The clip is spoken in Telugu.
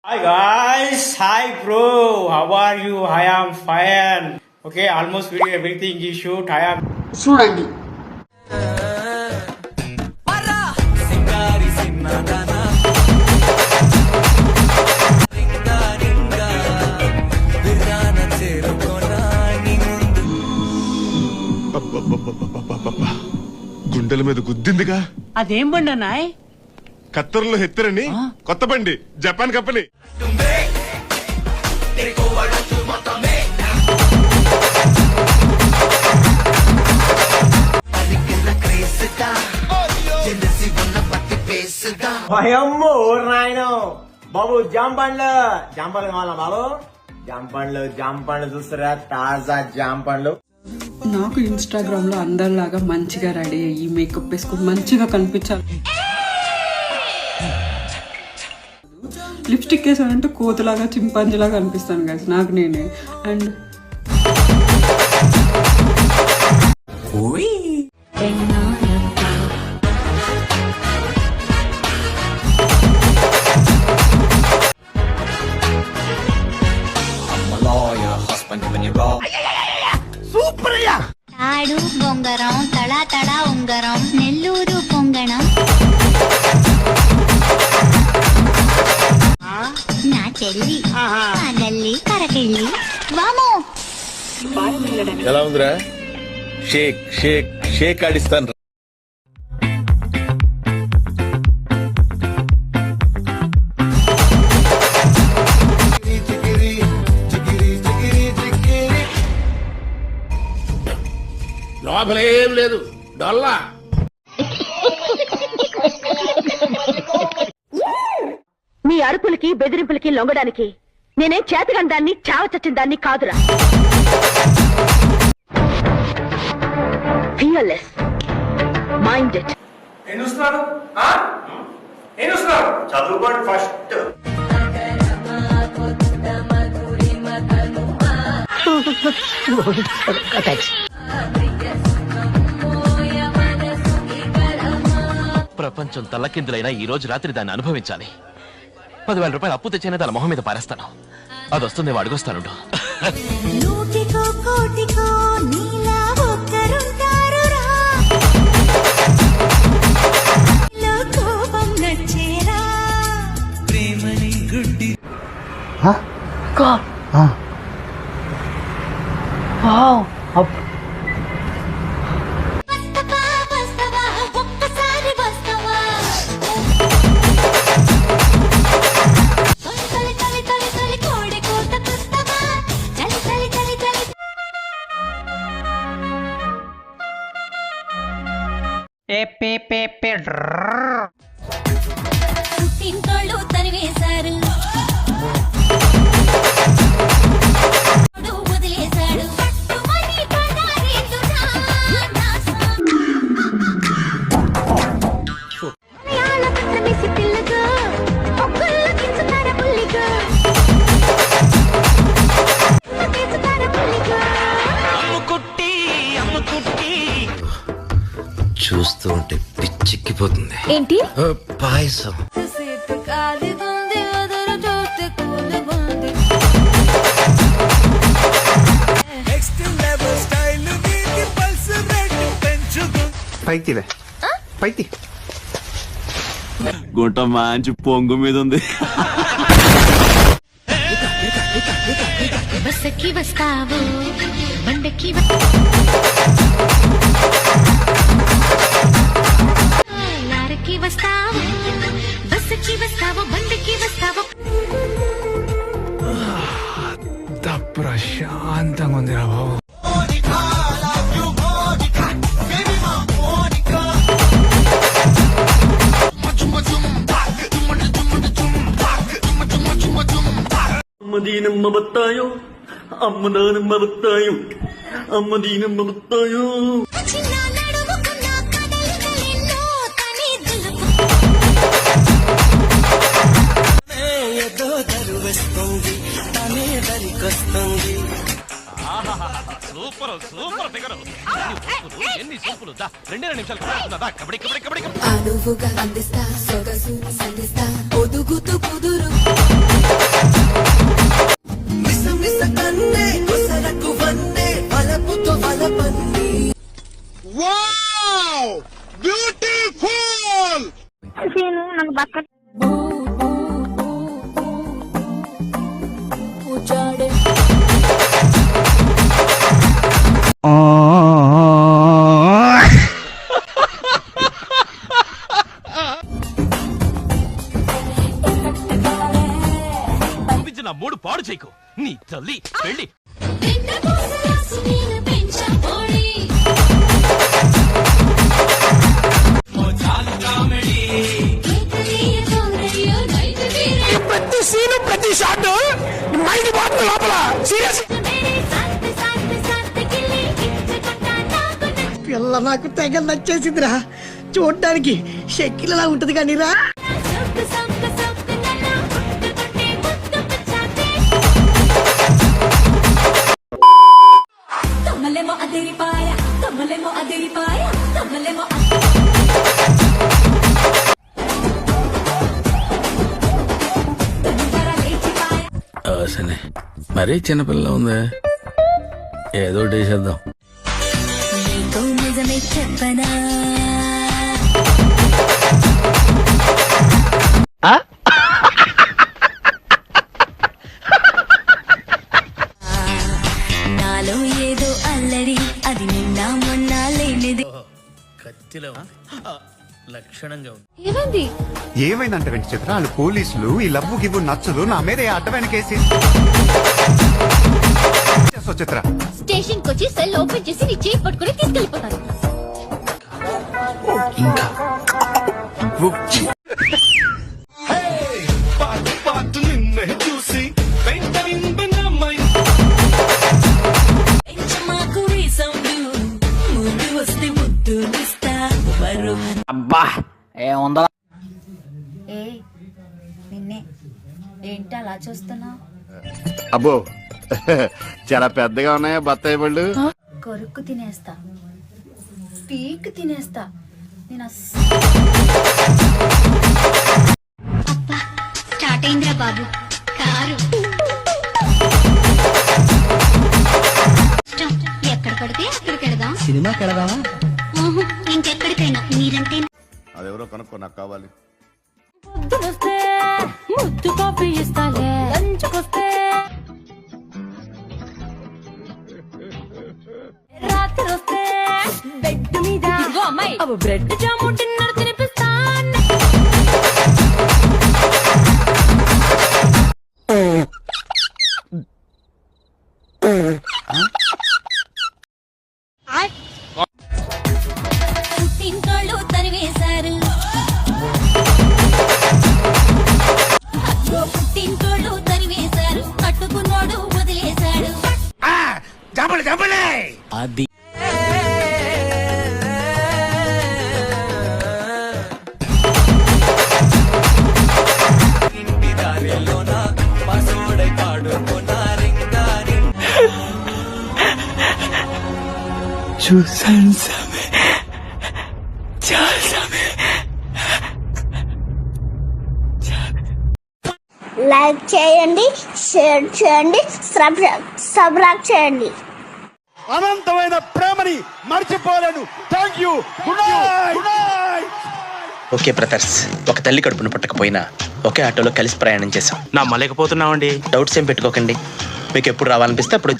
Hi guys, hi bro, how are you? I am fine. Okay, almost video everything is shoot. I am చూడండి. గుండెల మీద గుద్దిందిగా. అదేం బండి అన్నాయ్? ఖత్తర్లో హెత్తరని కొత్త బండి, జపాన్ కంపెనీ. భయమ్మో నాయన బాబు జాంపండ్లు కావాలా బాబు? జాంపండ్లు చూస్తారా? తాజా జాంపండ్లు. నాకు ఇన్స్టాగ్రామ్ లో అందరిలాగా మంచిగా రెడీ అయ్యి మేకప్ వేసుకుని మంచిగా కనిపించాలి. లిప్స్టిక్ వేసానంటే కోతలాగా చింపాంజీలాగా కనిపిస్తాను గైస్ నాకు నేనే. అండ్ తాడు బొంగరం తళా తళా ఉంగరం నెల్లూరు పొంగణం నా చెల్లి నల్లి కరకెళ్ళి వామో. ఎలా ఉందిరా? షేక్ షేక్ షేక్ ఆడిస్తాను. లోపలేం లేదు, డొల్లా. మీ అరుపులకి బెదిరింపులకి లొంగడానికి నేనేం చేతగాని దాన్ని చావ చచ్చిన దాన్ని కాదురా. Fearless minded. చదువుకోండి ఫస్ట్. ప్రపంచం తల్లకిందులైనా ఈ రోజు రాత్రి దాన్ని అనుభవించాలి. 10,000 రూపాయలు అప్పు తెచ్చైనా దాని మొహం మీద పారేస్తాను. అది వస్తుంది, అడుగొస్తాను. పుట్టింటోళ్ళు తరివేశారు, వదిలేశాడు. చూస్తూ ఉంటే పిచ్చెక్కిపోతుంది. ఏంటి పాయసం. పైకిలే పైకి. గుంట మంచి పొంగు మీద ఉంది. బస్సకి వస్తావు బండకి లారకి వస్తావు బస్సకి వస్తావు బండకి వస్తావు. ప్రశాంతంగా ఉందిరా బాబు. అమ్మదీనమ్మ బత్తాయో అమ్మదానమ్మ బత్తాయో అమ్మదీనమ్మ బత్తాయో. Super super figure. ఎన్ని సూపులు. 2 నిమిషాలు కబడ్డీ కబడ్డీ కబడ్డీ. అనువుగా అందిస్తా సొగసు సంధిస్తా ఒదుగుతూ కుదురు నా మూడు పాడు చేయకు నీ తల్లి వెళ్ళి ప్రతి సీను ప్రతి షాట్ మైండ్ బాగుంది లోపల సీరియస్. పిల్ల నాకు తెగ నచ్చేసిందిరా. చూడడానికి షెక్కిలలా ఉంటది కానీ రా. మరీ చిన్నపిల్ల ఉంది, ఏదో చేసేద్దాం. నాలో ఏదో అల్లరి అది నిన్న మొన్న లేనిది. ఏమైంది? ఏమైందంటే వెంట చిత్ర వాళ్ళు పోలీసులు ఈ లవ్వు గివ్వు నచ్చదు నా మీద అడ్డ వెనకేసి చిత్ర స్టేషన్ కి వచ్చి సెల్ ఓపెన్ చేసి నీ చేయి పట్టుకుని తీసుకెళ్లిపోతాను. అబ్బా ఏముందా ఏ నిన్నే ఏంటి అలా చూస్తున్నా? అబ్బో చాలా పెద్దగా ఉన్నాయా బత్తాయి పళ్ళు. కొరుక్కు తినేస్తా, పీక్ తినేస్తా నేను. అబ్బా స్టార్ట్ అయిందిరా బాబు కారు. ఎక్కడ పడితే అక్కడికి వెళదాం. సినిమాకి వెళదామా? ఇంకెక్కడికైనా మీరంటే. అదెవరో కనుక్కో, నాకు కావాలి. పొద్దునొస్తే ముద్దు కాఫీ ఇస్తాలే, లంచ్కొస్తే రాత్రి వస్తే బెడ్ మీద అమ్మాయి బ్రెడ్ జాము డిన్నర్ తినిపిస్తా. పుట్టింటోళ్ళు తరివేశారు, పుట్టింటోళ్ళు తరివేశారు, కట్టుకున్నోడు వదిలేశాడు. అది చూసాను సామె, చాలా సామె. లైక్ చేయండి, షేర్ చేయండి, సబ్స్క్రైబ్ చేయండి. అనంతమైన ప్రేమని మర్చిపోలేను. Thank you. Good night. Okay brothers, ఒక తల్లి కడుపును పుట్టకపోయినా ఒకే ఆటోలో కలిసి ప్రయాణం చేశాం. నా మలేకపోతున్నావండి. డౌట్స్ ఏం పెట్టుకోకండి, మీకు ఎప్పుడు రావాలనిపిస్తే అప్పుడు